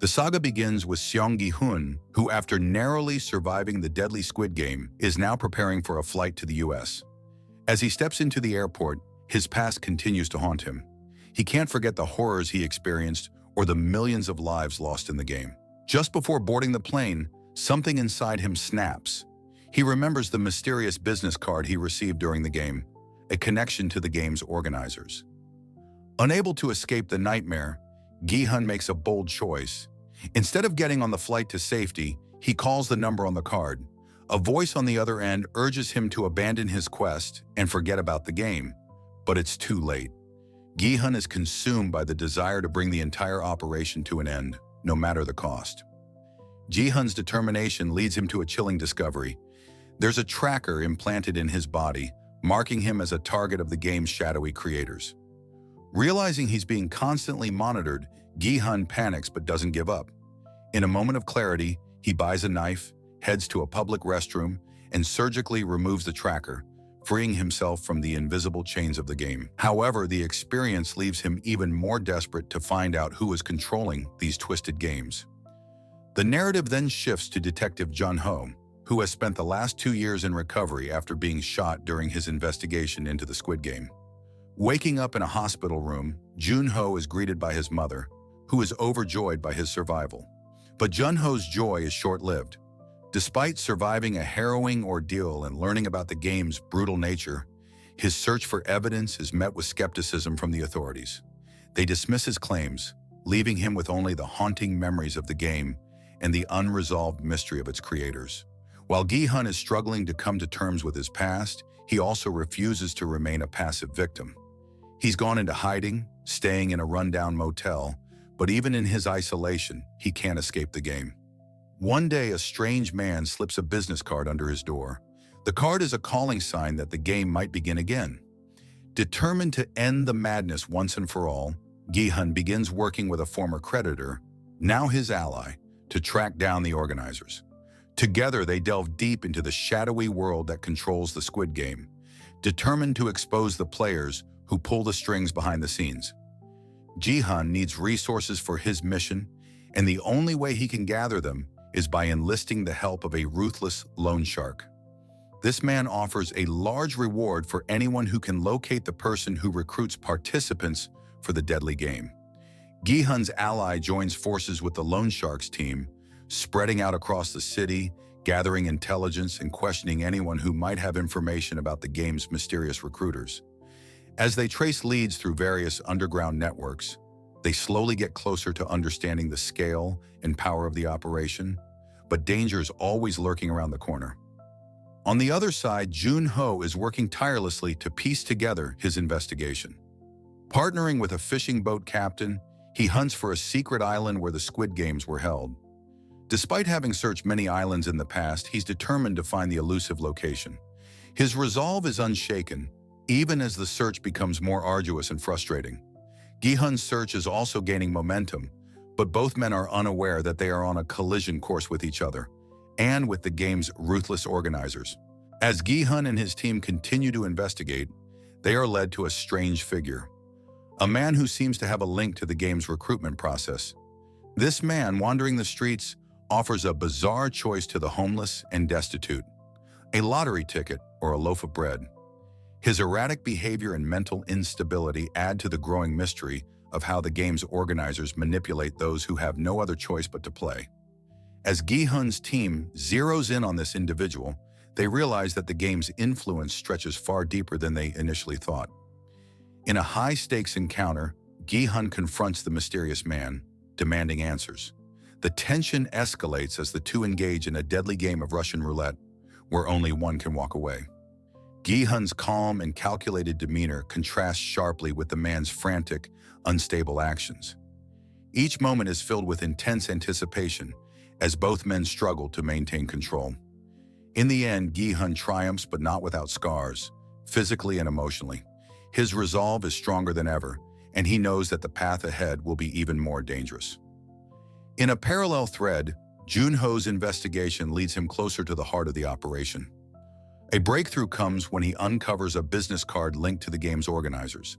The saga begins with Seong Gi-hun, who after narrowly surviving the deadly Squid Game, is now preparing for a flight to the US. As he steps into the airport, his past continues to haunt him. He can't forget the horrors he experienced or the millions of lives lost in the game. Just before boarding the plane, something inside him snaps. He remembers the mysterious business card he received during the game, a connection to the game's organizers. Unable to escape the nightmare, Gi-hun makes a bold choice. Instead of getting on the flight to safety, he calls the number on the card. A voice on the other end urges him to abandon his quest and forget about the game, but it's too late. Gi-hun is consumed by the desire to bring the entire operation to an end, no matter the cost. Gi-hun's determination leads him to a chilling discovery. There's a tracker implanted in his body, marking him as a target of the game's shadowy creators. Realizing he's being constantly monitored, Gi-hun panics but doesn't give up. In a moment of clarity, he buys a knife, heads to a public restroom, and surgically removes the tracker, freeing himself from the invisible chains of the game. However, the experience leaves him even more desperate to find out who is controlling these twisted games. The narrative then shifts to Detective Jun-ho, who has spent the last 2 years in recovery after being shot during his investigation into the Squid Game. Waking up in a hospital room, Jun-ho is greeted by his mother, who is overjoyed by his survival. But Jun-ho's joy is short-lived. Despite surviving a harrowing ordeal and learning about the game's brutal nature, his search for evidence is met with skepticism from the authorities. They dismiss his claims, leaving him with only the haunting memories of the game and the unresolved mystery of its creators. While Gi-hun is struggling to come to terms with his past, he also refuses to remain a passive victim. He's gone into hiding, staying in a rundown motel, but even in his isolation, he can't escape the game. One day, a strange man slips a business card under his door. The card is a calling sign that the game might begin again. Determined to end the madness once and for all, Gi-hun begins working with a former creditor, now his ally, to track down the organizers. Together, they delve deep into the shadowy world that controls the Squid Game, determined to expose the players who pull the strings behind the scenes. Gi-hun needs resources for his mission, and the only way he can gather them is by enlisting the help of a ruthless loan shark. This man offers a large reward for anyone who can locate the person who recruits participants for the deadly game. Gi-hun's ally joins forces with the loan shark's team, spreading out across the city, gathering intelligence and questioning anyone who might have information about the game's mysterious recruiters. As they trace leads through various underground networks, they slowly get closer to understanding the scale and power of the operation, but danger is always lurking around the corner. On the other side, Jun-ho is working tirelessly to piece together his investigation. Partnering with a fishing boat captain, he hunts for a secret island where the Squid Games were held. Despite having searched many islands in the past, he's determined to find the elusive location. His resolve is unshaken, even as the search becomes more arduous and frustrating. Gi-hun's search is also gaining momentum, but both men are unaware that they are on a collision course with each other and with the game's ruthless organizers. As Gi-hun and his team continue to investigate, they are led to a strange figure, a man who seems to have a link to the game's recruitment process. This man, wandering the streets, offers a bizarre choice to the homeless and destitute: a lottery ticket or a loaf of bread. His erratic behavior and mental instability add to the growing mystery of how the game's organizers manipulate those who have no other choice but to play. As Gi-hun's team zeroes in on this individual, they realize that the game's influence stretches far deeper than they initially thought. In a high-stakes encounter, Gi-hun confronts the mysterious man, demanding answers. The tension escalates as the two engage in a deadly game of Russian roulette, where only one can walk away. Gi-hun's calm and calculated demeanor contrasts sharply with the man's frantic, unstable actions. Each moment is filled with intense anticipation as both men struggle to maintain control. In the end, Gi-hun triumphs, but not without scars, physically and emotionally. His resolve is stronger than ever, and he knows that the path ahead will be even more dangerous. In a parallel thread, Jun-ho's investigation leads him closer to the heart of the operation. A breakthrough comes when he uncovers a business card linked to the game's organizers.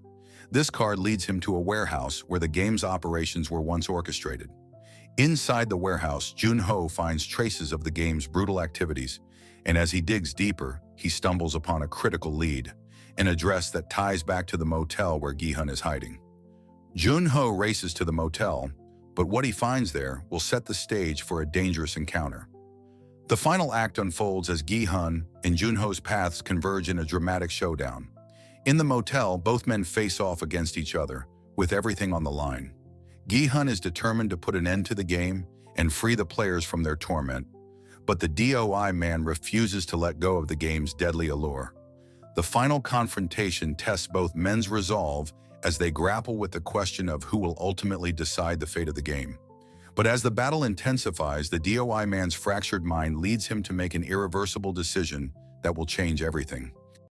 This card leads him to a warehouse where the game's operations were once orchestrated. Inside the warehouse, Jun-ho finds traces of the game's brutal activities, and as he digs deeper, he stumbles upon a critical lead, an address that ties back to the motel where Gi-hun is hiding. Jun-ho races to the motel, but what he finds there will set the stage for a dangerous encounter. The final act unfolds as Gi-hun and Jun-ho's paths converge in a dramatic showdown. In the motel, both men face off against each other, with everything on the line. Gi-hun is determined to put an end to the game and free the players from their torment, but the DOI man refuses to let go of the game's deadly allure. The final confrontation tests both men's resolve as they grapple with the question of who will ultimately decide the fate of the game. But as the battle intensifies, the DOI man's fractured mind leads him to make an irreversible decision that will change everything.